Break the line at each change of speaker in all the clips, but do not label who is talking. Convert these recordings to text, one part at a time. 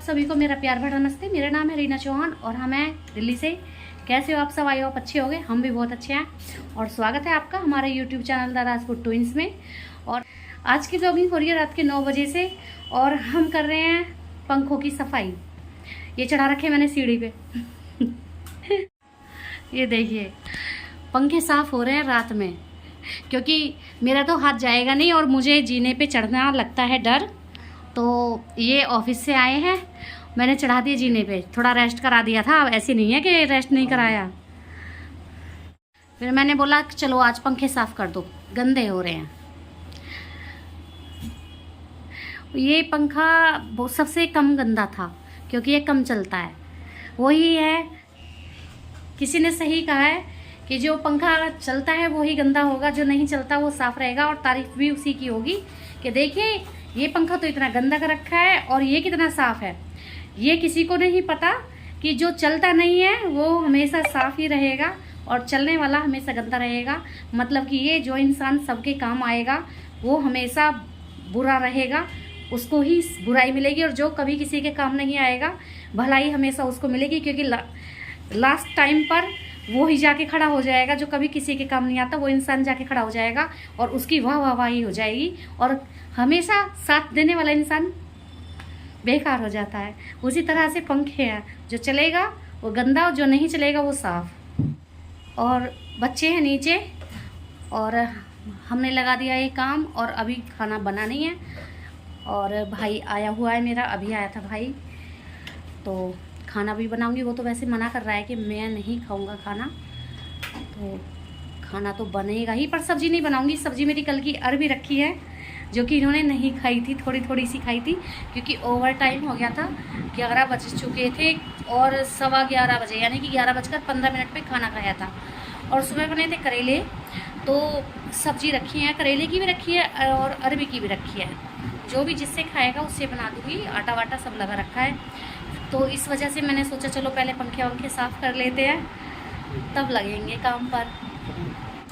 सभी को मेरा प्यार भरा नमस्ते। मेरा नाम है रीना चौहान और हम हैं दिल्ली से। कैसे हो आप सब? आई होप अच्छे होंगे, हम भी बहुत अच्छे हैं। और स्वागत है आपका हमारे YouTube channel the Rajput twins में। और आज की व्लॉगिंग हो रही है रात के 9 बजे से और हम कर रहे हैं पंखों की सफाई। ये चढ़ा रखे मैंने सीढ़ी पे ये देखिए पंखे साफ हो रहे हैं रात में, क्योंकि मेरा तो हाथ जाएगा नहीं और मुझे जीने पे चढ़ना लगता है डर। तो ये ऑफिस से आए हैं, मैंने चढ़ा दिए जीने पे, थोड़ा रेस्ट करा दिया था। ऐसे नहीं है कि रेस्ट नहीं कराया। फिर मैंने बोला चलो आज पंखे साफ कर दो, गंदे हो रहे हैं। ये पंखा सबसे कम गंदा था क्योंकि ये कम चलता है। वही है, किसी ने सही कहा है कि जो पंखा चलता है वही गंदा होगा, जो नहीं चलता वो साफ रहेगा। और तारीफ भी उसी की होगी कि देखिए ये पंखा तो इतना गंदा कर रखा है और ये कितना साफ है। ये किसी को नहीं पता कि जो चलता नहीं है वो हमेशा साफ ही रहेगा और चलने वाला हमेशा गंदा रहेगा। मतलब कि ये जो इंसान सबके काम आएगा वो हमेशा बुरा रहेगा, उसको ही बुराई मिलेगी। और जो कभी किसी के काम नहीं आएगा भलाई हमेशा उसको मिलेगी, क्योंकि लास्ट टाइम पर वो ही जाके खड़ा हो जाएगा। जो कभी किसी के काम नहीं आता वो इंसान जाके खड़ा हो जाएगा और उसकी वाह वाही हो जाएगी। और हमेशा साथ देने वाला इंसान बेकार हो जाता है। उसी तरह से पंखे हैं, जो चलेगा वो गंदा और जो नहीं चलेगा वो साफ। और बच्चे हैं नीचे और हमने लगा दिया ये काम और अभी खाना बना नहीं है। और भाई आया हुआ है मेरा, अभी आया था भाई, तो खाना भी बनाऊंगी। वो तो वैसे मना कर रहा है कि मैं नहीं खाऊंगा खाना, तो खाना तो बनेगा ही, पर सब्ज़ी नहीं बनाऊंगी। सब्ज़ी मेरी कल की अरबी रखी है जो कि इन्होंने नहीं खाई थी, थोड़ी थोड़ी सी खाई थी क्योंकि ओवर टाइम हो गया था। 11 बज चुके थे और 11:15 बजे, यानी कि 11:15 पे खाना खाया था। और सुबह बने थे करेले, तो सब्ज़ी रखी है, करेले की भी रखी है और अरबी की भी रखी है। जो भी जिससे खाएगा उससे बना दूँगी। आटा वाटा सब लगा रखा है, तो इस वजह से मैंने सोचा चलो पहले पंखे वंखे साफ़ कर लेते हैं, तब लगेंगे काम पर।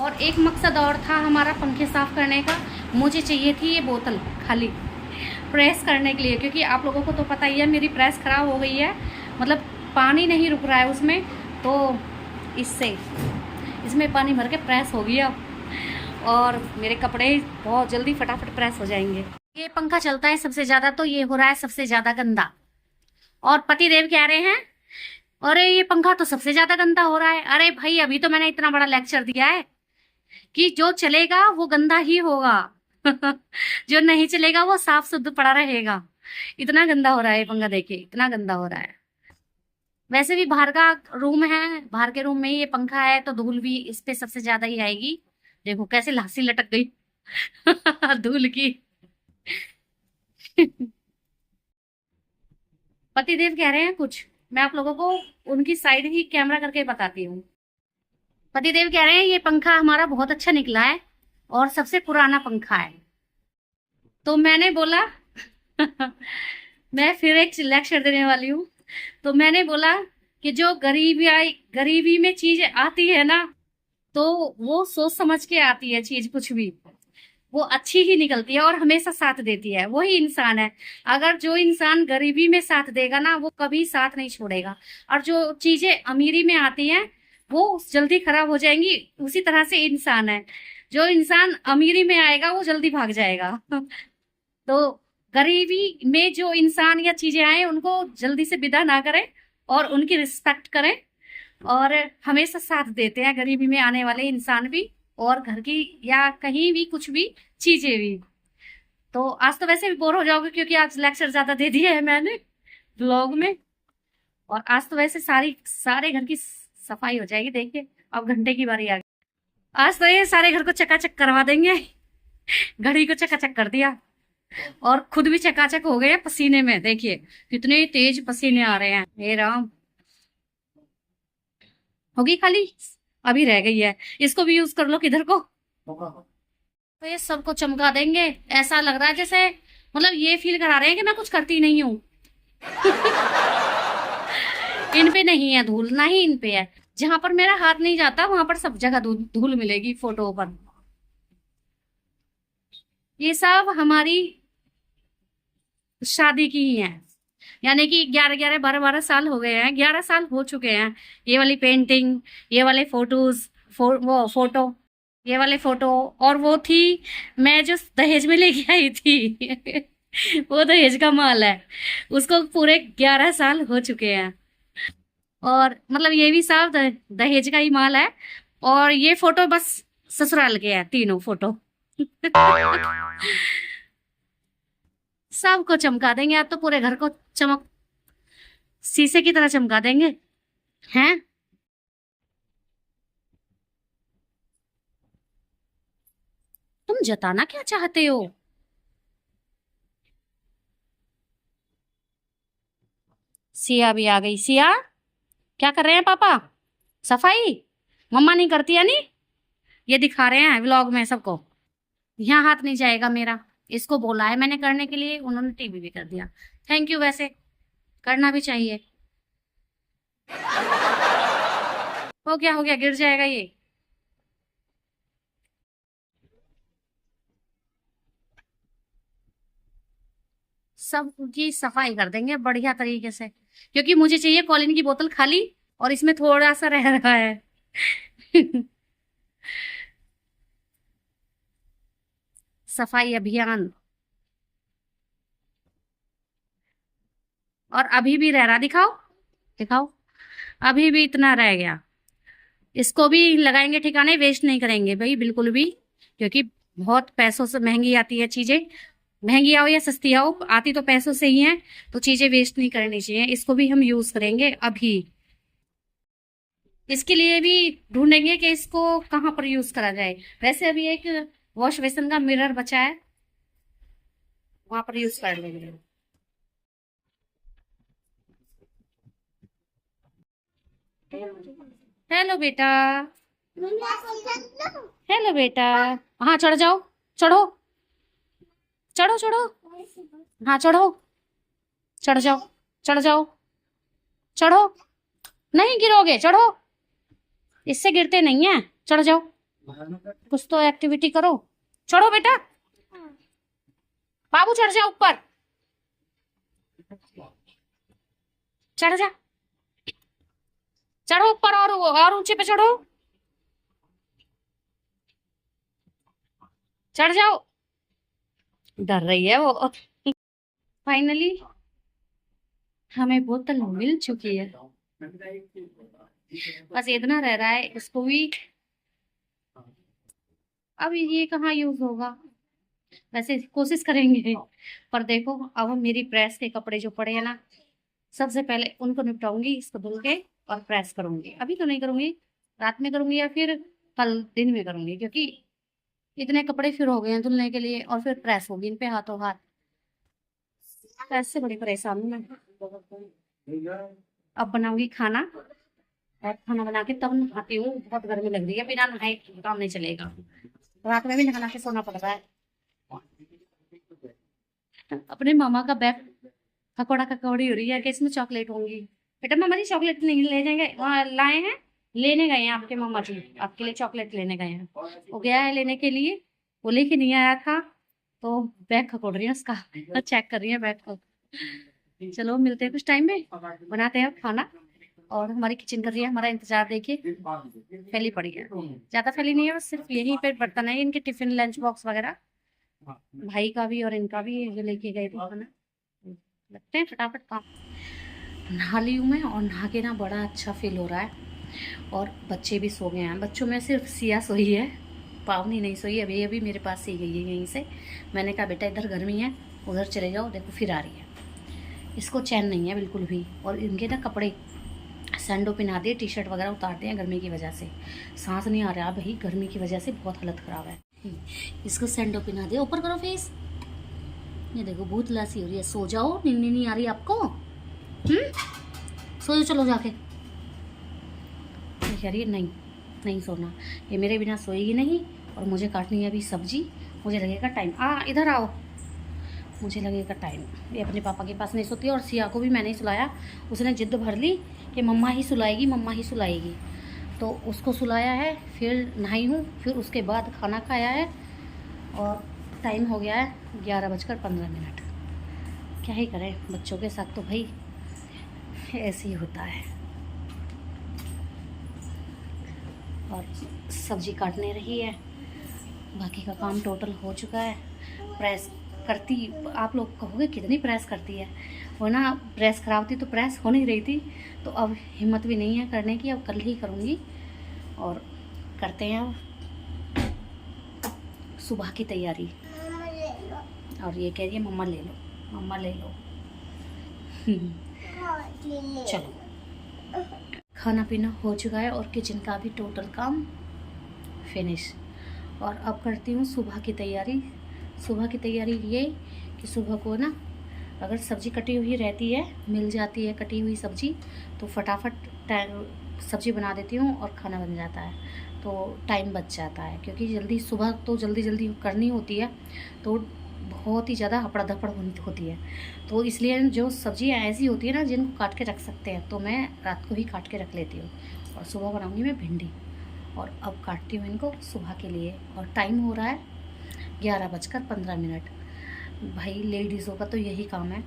और एक मकसद और था हमारा पंखे साफ़ करने का। मुझे चाहिए थी ये बोतल खाली प्रेस करने के लिए, क्योंकि आप लोगों को तो पता ही है मेरी प्रेस ख़राब हो गई है, मतलब पानी नहीं रुक रहा है उसमें। तो इसमें पानी भर के प्रेस होगी अब, और मेरे कपड़े बहुत जल्दी फटाफट प्रेस हो जाएंगे। ये पंखा चलता है सबसे ज़्यादा, तो ये हो रहा है सबसे ज़्यादा गंदा। और पतिदेव कह रहे हैं अरे ये पंखा तो सबसे ज़्यादा गंदा हो रहा है। अरे भाई अभी तो मैंने इतना बड़ा लेक्चर दिया है कि जो चलेगा वो गंदा ही होगा जो नहीं चलेगा वो साफ शुद्ध पड़ा रहेगा। इतना गंदा हो रहा है ये पंखा, देखिए इतना गंदा हो रहा है। वैसे भी बाहर का रूम है, बाहर के रूम में ही ये पंखा है, तो धूल भी इस पे सबसे ज्यादा ही आएगी। देखो कैसे लासी लटक गई धूल की पतिदेव कह रहे हैं कुछ, मैं आप लोगों को उनकी साइड ही कैमरा करके बताती हूँ। पतिदेव कह रहे हैं ये पंखा हमारा बहुत अच्छा निकला है और सबसे पुराना पंखा है। तो मैंने बोला मैं फिर एक लेक्चर देने वाली हूँ। तो मैंने बोला कि जो गरीबी में चीज आती है ना, तो वो सोच समझ के आती है चीज, कुछ भी वो अच्छी ही निकलती है और हमेशा साथ देती है। वही इंसान है। अगर जो इंसान गरीबी में साथ देगा ना वो कभी साथ नहीं छोड़ेगा, और जो चीजें अमीरी में आती हैं वो जल्दी खराब हो जाएंगी। उसी तरह से इंसान है, जो इंसान अमीरी में आएगा वो जल्दी भाग जाएगा तो गरीबी में जो इंसान या चीजें आए उनको जल्दी से विदा ना करें और उनकी रिस्पेक्ट करें, और हमेशा साथ देते हैं गरीबी में आने वाले इंसान भी और घर की या कहीं भी कुछ भी चीजें भी। तो आज तो वैसे भी बोर हो जाओगे क्योंकि आज लेक्चर ज्यादा दे दिया है मैंने ब्लॉग में। और आज तो वैसे सारे घर की सफाई हो जाएगी। देखिए अब घंटे की बारी आ गई। आज तो ये सारे घर को चकाचक करवा देंगे। घड़ी को चकाचक कर दिया और खुद भी चकाचक हो गए पसीने में। देखिए कितने तेज पसीने आ रहे हैं। हे राम, होगी खाली, अभी रह गई है, इसको भी यूज कर लो किधर को। तो ये सबको चमका देंगे। ऐसा लग रहा है जैसे, मतलब ये फील करा रहे हैं कि मैं कुछ करती नहीं हूँ इन पे नहीं है धूल, ना ही इन पे है। जहां पर मेरा हाथ नहीं जाता वहां पर सब जगह धूल मिलेगी फोटो पर। ये सब हमारी शादी की ही है। यानी कि 11-11 12-12 साल हो गए हैं, 11 साल हो चुके हैं। ये वाली पेंटिंग, ये वाले फोटोज, वो फोटो, ये वाले फोटो, और वो थी मैं जो दहेज में लेके आई थी वो दहेज का माल है, उसको पूरे 11 साल हो चुके हैं। और मतलब ये भी सब दहेज का ही माल है। और ये फोटो बस ससुराल के है, तीनों फोटो सबको चमका देंगे आज तो, पूरे घर को चमक शीशे की तरह चमका देंगे हैं। तुम जताना क्या चाहते हो? सिया भी आ गई। सिया, क्या कर रहे हैं पापा? सफाई मम्मा नहीं करती है नी? ये दिखा रहे हैं व्लॉग में सबको। यहाँ हाथ नहीं जाएगा मेरा, इसको बोला है मैंने करने के लिए, उन्होंने टीवी भी कर दिया। थैंक यू, वैसे करना भी चाहिए। हो गया, गिर जाएगा ये। सब की सफाई कर देंगे बढ़िया तरीके से, क्योंकि मुझे चाहिए कॉलिन की बोतल खाली, और इसमें थोड़ा सा रह रहा है सफाई अभियान। और अभी भी रह रहा, दिखाओ दिखाओ, अभी भी इतना रह गया। इसको भी लगाएंगे ठिकाने, वेस्ट नहीं करेंगे भाई बिल्कुल भी, क्योंकि बहुत पैसों से महंगी आती है चीजें। महंगी आओ या सस्ती आओ, आती तो पैसों से ही है, तो चीजें वेस्ट नहीं करनी चाहिए। इसको भी हम यूज करेंगे अभी। इसके लिए भी ढूंढेंगे कि इसको कहाँ पर यूज करा जाए। वैसे अभी एक वॉश बेसिन का मिरर बचा है, वहां पर यूज कर लेंगे। हेलो बेटा, हेलो बेटा। हाँ चढ़ जाओ, चढ़ो चढ़ो चढ़ो, हाँ चढ़ो, चढ़ जाओ, चढ़ जाओ, चढ़ो, नहीं गिरोगे, चढ़ो, इससे गिरते नहीं है, चढ़ जाओ। कुछ तो एक्टिविटी करो, चढ़ो बेटा, बाबू चढ़ जा ऊपर, चढ़ जा, चढ़ो ऊपर, और ऊंचे पे चढ़ो, चढ़ जाओ। डर रही है वो। फाइनली हमें बोतल मिल चुकी है, बस इतना रह रहा है इसको भी। अब ये कहाँ यूज होगा, वैसे कोशिश करेंगे, पर देखो अब हम मेरी प्रेस के कपड़े जो पड़े हैं ना, सबसे पहले उनको निपटाऊंगी, इसको धुल के और प्रेस करूंगी। अभी तो नहीं करूंगी, रात में करूंगी या फिर कल दिन में करूंगी, क्योंकि इतने कपड़े फिर हो गए हैं धुलने के लिए, और फिर प्रेस होगी इन पे हाथों हाथ। ऐसे बड़ी परेशान हूँ मैं। अब बनाऊंगी खाना, और खाना बना के तब नहाती हूँ, बहुत गर्मी लग रही है, बिना नहाए काम नहीं चलेगा। रात में भी नहा के सोना पड़ रहा है। अपने मामा का बैग पकौड़ा ककौड़ी हो रही है कि इसमें चॉकलेट होंगी। बेटा मामा जी चॉकलेट नहीं ले जाएंगे, वहाँ लाए हैं, लेने गए हैं आपके मामा जी, आपके लिए चॉकलेट लेने गए हैं। वो गया है लेने के लिए, वो लेके नहीं आया था, तो बैग खकोड़ रही है उसका, चेक कर रही है बैग को। चलो मिलते हैं कुछ टाइम में, बनाते हैं खाना। और हमारी किचन कर रही है हमारा इंतजार, देखिए फैली पड़ी है, ज्यादा फैली नहीं है, बस सिर्फ यहीं पे बर्तन है, इनके टिफिन लंच बॉक्स वगैरह, भाई का भी और इनका भी जो लेके गए थे खाना। लगते हैं फटाफट काम। नहा ली हूँ मैं, और नहा के ना बड़ा अच्छा फील हो रहा है। और बच्चे भी सो गए हैं, बच्चों में सिर्फ सिया सोई है, पावनी नहीं सोई, अभी अभी मेरे पास ही गई है यहीं से। मैंने कहा बेटा इधर गर्मी है, उधर चले जाओ, देखो फिर आ रही है, इसको चैन नहीं है बिल्कुल भी। और इनके ना कपड़े सैंडो पहना दिए, टी शर्ट वगैरह उतारते हैं गर्मी की वजह से, सांस नहीं आ रहा भाई, गर्मी की वजह से बहुत हालत ख़राब है। इसको सैंडो पहना दिया, ऊपर करो फेस, ये देखो भूत लासी हो रही है। सो जाओ, नींद नहीं आ रही आपको? सो जाओ, चलो जाके। कह रही है नहीं नहीं सोना, ये मेरे बिना सोएगी नहीं, और मुझे काटनी है अभी सब्जी, मुझे लगेगा टाइम। इधर आओ, मुझे लगेगा टाइम। ये अपने पापा के पास नहीं सोती, और सिया को भी मैंने ही सुलाया, उसने जिद भर ली कि मम्मा ही सुलाएगी, मम्मा ही सुलाएगी, तो उसको सुलाया है, फिर नहाई हूँ, फिर उसके बाद खाना खाया है, और टाइम हो गया है 11:15। क्या ही करें, बच्चों के साथ तो भाई ऐसे ही होता है। और सब्जी काटने रही है, बाकी का काम टोटल हो चुका है। प्रेस करती, आप लोग कहोगे कितनी प्रेस करती है, वो ना प्रेस खराब थी तो प्रेस हो नहीं रही थी, तो अब हिम्मत भी नहीं है करने की, अब कल ही करूँगी। और करते हैं अब सुबह की तैयारी। और ये कह रही है मम्मा ले लो, मम्मा ले लो। चलो, खाना पीना हो चुका है और किचन का भी टोटल काम फिनिश। और अब करती हूँ सुबह की तैयारी। सुबह की तैयारी ये कि सुबह को ना अगर सब्ज़ी कटी हुई रहती है, मिल जाती है कटी हुई सब्ज़ी, तो फटाफट सब्ज़ी बना देती हूँ और खाना बन जाता है, तो टाइम बच जाता है। क्योंकि जल्दी सुबह तो जल्दी जल्दी करनी होती है, तो बहुत ही ज़्यादा हपड़ा धपड़ होती है। तो इसलिए जो सब्ज़ियाँ ऐसी होती है ना जिनको काट के रख सकते हैं, तो मैं रात को ही काट के रख लेती हूँ और सुबह बनाऊँगी मैं भिंडी। और अब काटती हूँ इनको सुबह के लिए। और टाइम हो रहा है 11:15। भाई लेडीज़ों का तो यही काम है,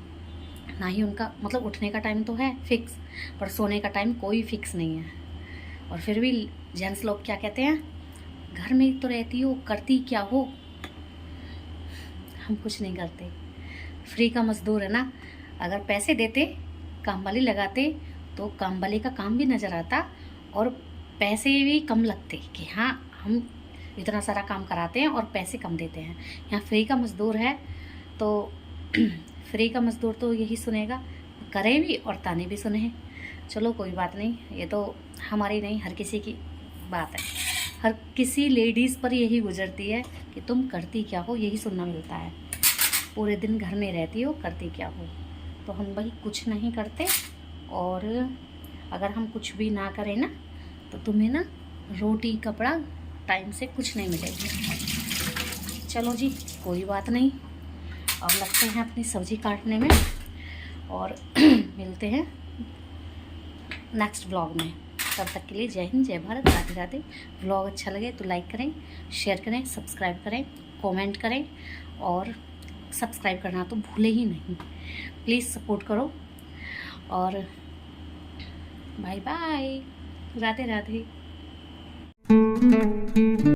ना ही उनका मतलब उठने का टाइम तो है फिक्स, पर सोने का टाइम कोई फिक्स नहीं है। और फिर भी जेंट्स लोग क्या कहते हैं, घर में तो रहती हो, करती क्या हो। हम कुछ नहीं करते, फ्री का मजदूर है ना। अगर पैसे देते, काम वाली लगाते, तो काम वाली का काम भी नज़र आता और पैसे भी कम लगते कि हाँ हम इतना सारा काम कराते हैं और पैसे कम देते हैं। यहाँ फ्री का मजदूर है तो फ्री का मजदूर तो यही सुनेगा, करे भी और ताने भी सुने। चलो कोई बात नहीं, ये तो हमारी नहीं हर किसी की बात है। हर किसी लेडीज़ पर यही गुजरती है कि तुम करती क्या हो, यही सुनना मिलता है। पूरे दिन घर में रहती हो, करती क्या हो। तो हम भाई कुछ नहीं करते, और अगर हम कुछ भी ना करें ना, तो तुम्हें ना रोटी कपड़ा टाइम से कुछ नहीं मिलेगा। चलो जी, कोई बात नहीं, अब लगते हैं अपनी सब्ज़ी काटने में और मिलते हैं नेक्स्ट ब्लॉग में। तब तक के लिए जय हिंद, जय भारत, राधे राधे। ब्लॉग अच्छा लगे तो लाइक करें, शेयर करें, सब्सक्राइब करें, कमेंट करें, और सब्सक्राइब करना तो भूले ही नहीं। प्लीज़ सपोर्ट करो, और बाय बाय, राधे राधे।